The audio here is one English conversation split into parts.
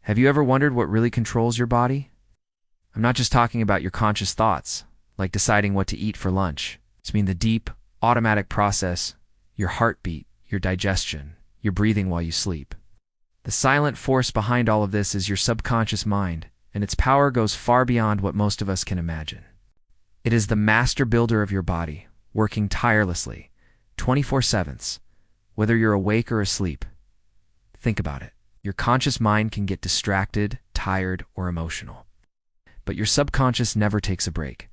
Have you ever wondered what really controls your body? I'm not just talking about your conscious thoughts, like deciding what to eat for lunch. I mean the deep, automatic process, your heartbeat, your digestion, your breathing while you sleep. The silent force behind all of this is your subconscious mind, and its power goes far beyond what most of us can imagine. It is the master builder of your body, working tirelessly, 24/7, whether you're awake or asleep. Think about it. Your conscious mind can get distracted, tired, or emotional. But your subconscious never takes a break.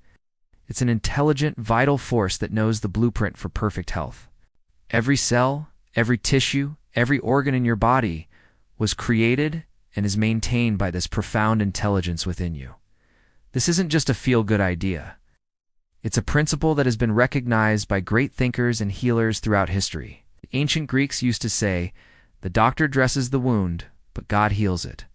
It's an intelligent, vital force that knows the blueprint for perfect health. Every cell, every tissue, every organ in your body was created and is maintained by this profound intelligence within you. This isn't just a feel-good idea. It's a principle that has been recognized by great thinkers and healers throughout history. The ancient Greeks used to say, "The doctor dresses the wound, but God heals it."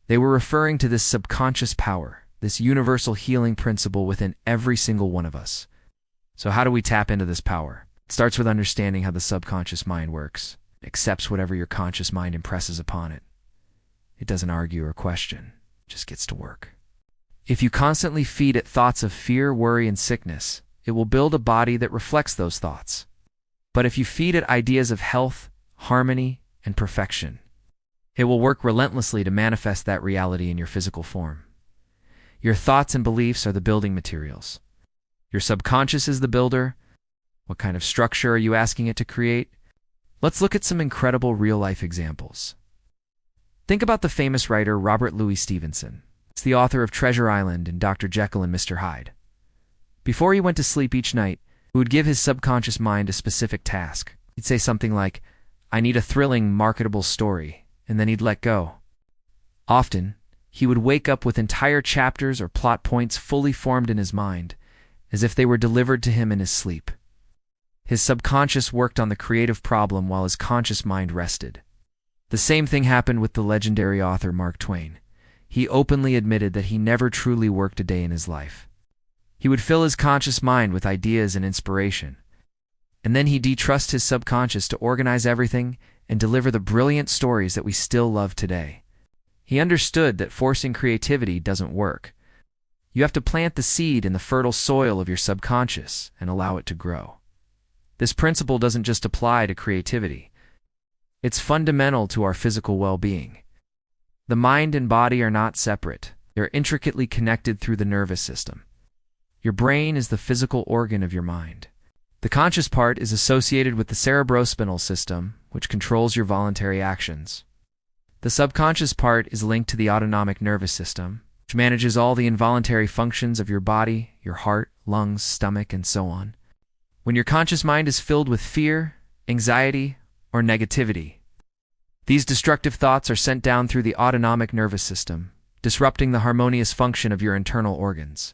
They were referring to this subconscious power, this universal healing principle within every single one of us. So how do we tap into this power? It starts with understanding how the subconscious mind works. It accepts whatever your conscious mind impresses upon it. It doesn't argue or question, it just gets to work. If you constantly feed it thoughts of fear, worry, and sickness, it will build a body that reflects those thoughts. But if you feed it ideas of health, harmony, and perfection, it will work relentlessly to manifest that reality in your physical form. Your thoughts and beliefs are the building materials. Your subconscious is the builder. What kind of structure are you asking it to create? Let's look at some incredible real-life examples. Think about the famous writer Robert Louis Stevenson. He's the author of Treasure Island and Dr. Jekyll and Mr. Hyde. Before he went to sleep each night, he would give his subconscious mind a specific task. He'd say something like, "I need a thrilling, marketable story," and then he'd let go. Often, he would wake up with entire chapters or plot points fully formed in his mind, as if they were delivered to him in his sleep. His subconscious worked on the creative problem while his conscious mind rested. The same thing happened with the legendary author Mark Twain. He openly admitted that he never truly worked a day in his life. He would fill his conscious mind with ideas and inspiration, and then he'd detrust his subconscious to organize everything and deliver the brilliant stories that we still love today. He understood that forcing creativity doesn't work. You have to plant the seed in the fertile soil of your subconscious and allow it to grow. This principle doesn't just apply to creativity. It's fundamental to our physical well-being. The mind and body are not separate. They're intricately connected through the nervous system. Your brain is the physical organ of your mind. The conscious part is associated with the cerebrospinal system, which controls your voluntary actions. The subconscious part is linked to the autonomic nervous system, which manages all the involuntary functions of your body, your heart, lungs, stomach, and so on. When your conscious mind is filled with fear, anxiety, or negativity, these destructive thoughts are sent down through the autonomic nervous system, disrupting the harmonious function of your internal organs.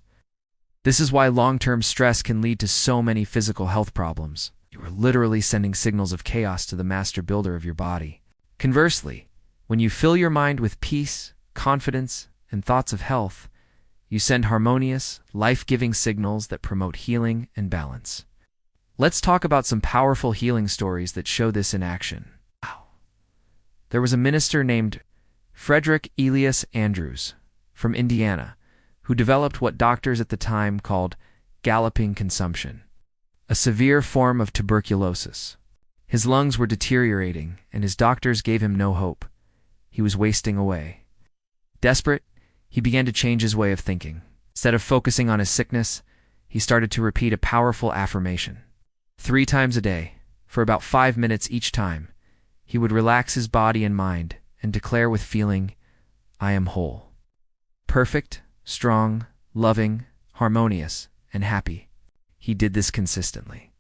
This is why long-term stress can lead to so many physical health problems. You are literally sending signals of chaos to the master builder of your body. Conversely, when you fill your mind with peace, confidence, and thoughts of health, you send harmonious, life-giving signals that promote healing and balance. Let's talk about some powerful healing stories that show this in action. There was a minister named Frederick Elias Andrews from Indiana who developed what doctors at the time called galloping consumption, a severe form of tuberculosis. His lungs were deteriorating, and his doctors gave him no hope. He was wasting away. Desperate, he began to change his way of thinking. Instead of focusing on his sickness, he started to repeat a powerful affirmation. 3 times a day, for about 5 minutes each time, he would relax his body and mind and declare with feeling, "I am whole. Perfect, strong, loving, harmonious, and happy." He did this consistently.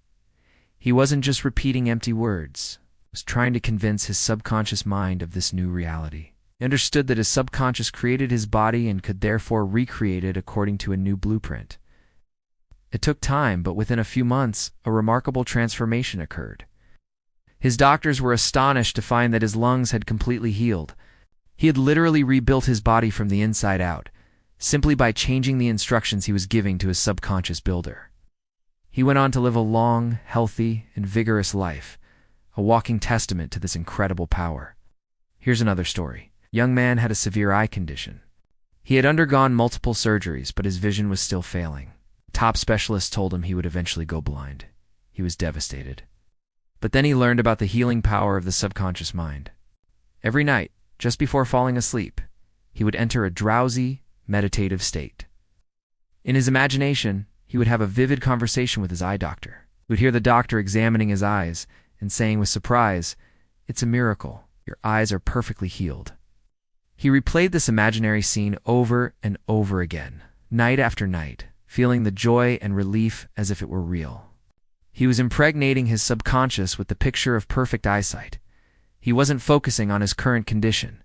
He wasn't just repeating empty words. He was trying to convince his subconscious mind of this new reality. He understood that his subconscious created his body and could therefore recreate it according to a new blueprint. It took time, but within a few months, a remarkable transformation occurred. His doctors were astonished to find that his lungs had completely healed. He had literally rebuilt his body from the inside out, simply by changing the instructions he was giving to his subconscious builder. He went on to live a long, healthy, and vigorous life, a walking testament to this incredible power. Here's another story. Young man had a severe eye condition. He had undergone multiple surgeries, but his vision was still failing. Top specialists told him he would eventually go blind. He was devastated. But then he learned about the healing power of the subconscious mind. Every night, just before falling asleep, he would enter a drowsy, meditative state. In his imagination, he would have a vivid conversation with his eye doctor. He would hear the doctor examining his eyes and saying with surprise, "It's a miracle. Your eyes are perfectly healed." He replayed this imaginary scene over and over again, night after night, feeling the joy and relief as if it were real. He was impregnating his subconscious with the picture of perfect eyesight. He wasn't focusing on his current condition.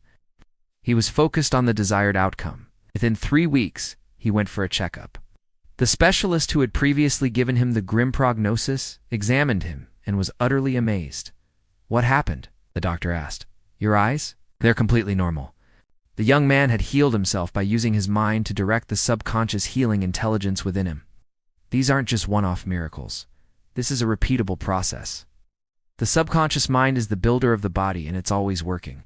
He was focused on the desired outcome. Within 3 weeks, he went for a checkup. The specialist who had previously given him the grim prognosis examined him and was utterly amazed. "What happened?" the doctor asked. "Your eyes? They're completely normal." The young man had healed himself by using his mind to direct the subconscious healing intelligence within him. These aren't just one-off miracles. This is a repeatable process. The subconscious mind is the builder of the body, and it's always working.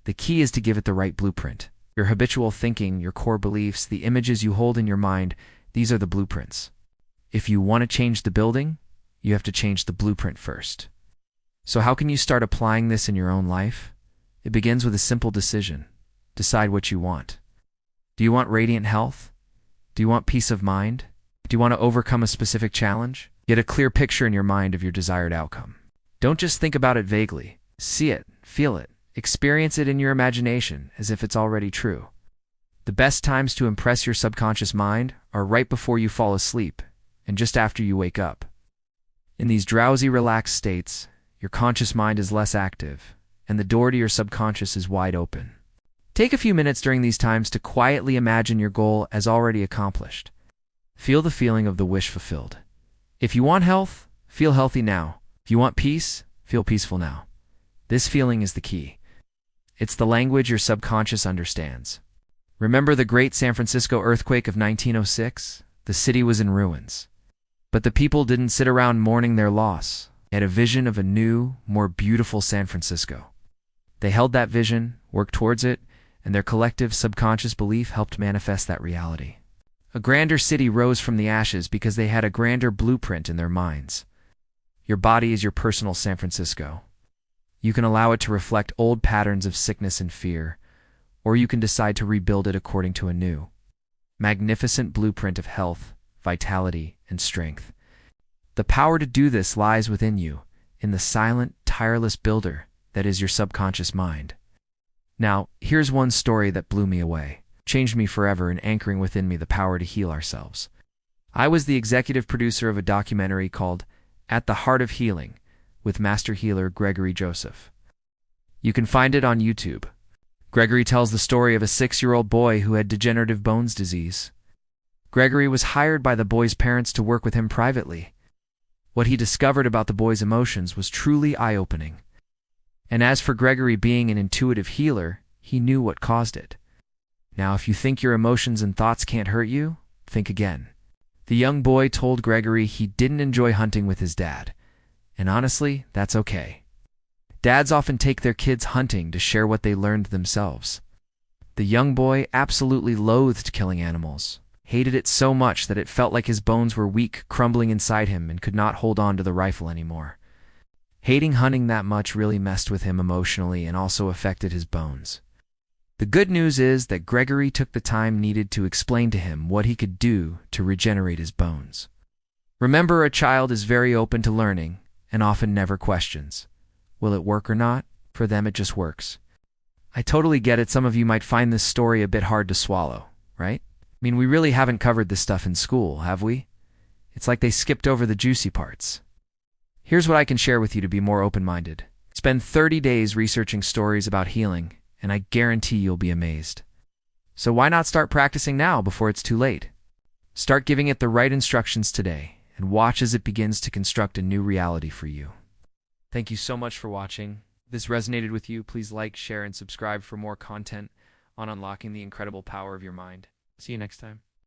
The key is to give it the right blueprint. Your habitual thinking, your core beliefs, the images you hold in your mind, these are the blueprints. If you want to change the building, you have to change the blueprint first. So how can you start applying this in your own life? It begins with a simple decision. Decide what you want. Do you want radiant health? Do you want peace of mind? Do you want to overcome a specific challenge? Get a clear picture in your mind of your desired outcome. Don't just think about it vaguely. See it, feel it, experience it in your imagination as if it's already true. The best times to impress your subconscious mind are right before you fall asleep and just after you wake up. In these drowsy, relaxed states, your conscious mind is less active, and the door to your subconscious is wide open. Take a few minutes during these times to quietly imagine your goal as already accomplished. Feel the feeling of the wish fulfilled. If you want health, feel healthy now. If you want peace, feel peaceful now. This feeling is the key. It's the language your subconscious understands. Remember the great San Francisco earthquake of 1906? The city was in ruins. But the people didn't sit around mourning their loss. They had a vision of a new, more beautiful San Francisco. They held that vision, worked towards it, and their collective subconscious belief helped manifest that reality. A grander city rose from the ashes because they had a grander blueprint in their minds. Your body is your personal San Francisco. You can allow it to reflect old patterns of sickness and fear, or you can decide to rebuild it according to a new, magnificent blueprint of health, vitality, and strength. The power to do this lies within you, in the silent, tireless builder that is your subconscious mind. Now, here's one story that blew me away, changed me forever, and anchoring within me the power to heal ourselves. I was the executive producer of a documentary called At the Heart of Healing with master healer Gregory Joseph. You can find it on YouTube. Gregory tells the story of a 6-year-old boy who had degenerative bones disease. Gregory was hired by the boy's parents to work with him privately. What he discovered about the boy's emotions was truly eye-opening. And as for Gregory being an intuitive healer, he knew what caused it. Now, if you think your emotions and thoughts can't hurt you, think again. The young boy told Gregory he didn't enjoy hunting with his dad. And honestly, that's okay. Dads often take their kids hunting to share what they learned themselves. The young boy absolutely loathed killing animals, hated it so much that it felt like his bones were weak, crumbling inside him, and could not hold on to the rifle anymore. Hating hunting that much really messed with him emotionally and also affected his bones. The good news is that Gregory took the time needed to explain to him what he could do to regenerate his bones. Remember, a child is very open to learning and often never questions. Will it work or not? For them, it just works. I totally get it. Some of you might find this story a bit hard to swallow, right? I mean, we really haven't covered this stuff in school, have we? It's like they skipped over the juicy parts. Here's what I can share with you to be more open-minded. Spend 30 days researching stories about healing, and I guarantee you'll be amazed. So why not start practicing now before it's too late? Start giving it the right instructions today, and watch as it begins to construct a new reality for you. Thank you so much for watching. If this resonated with you, please like, share, and subscribe for more content on unlocking the incredible power of your mind. See you next time.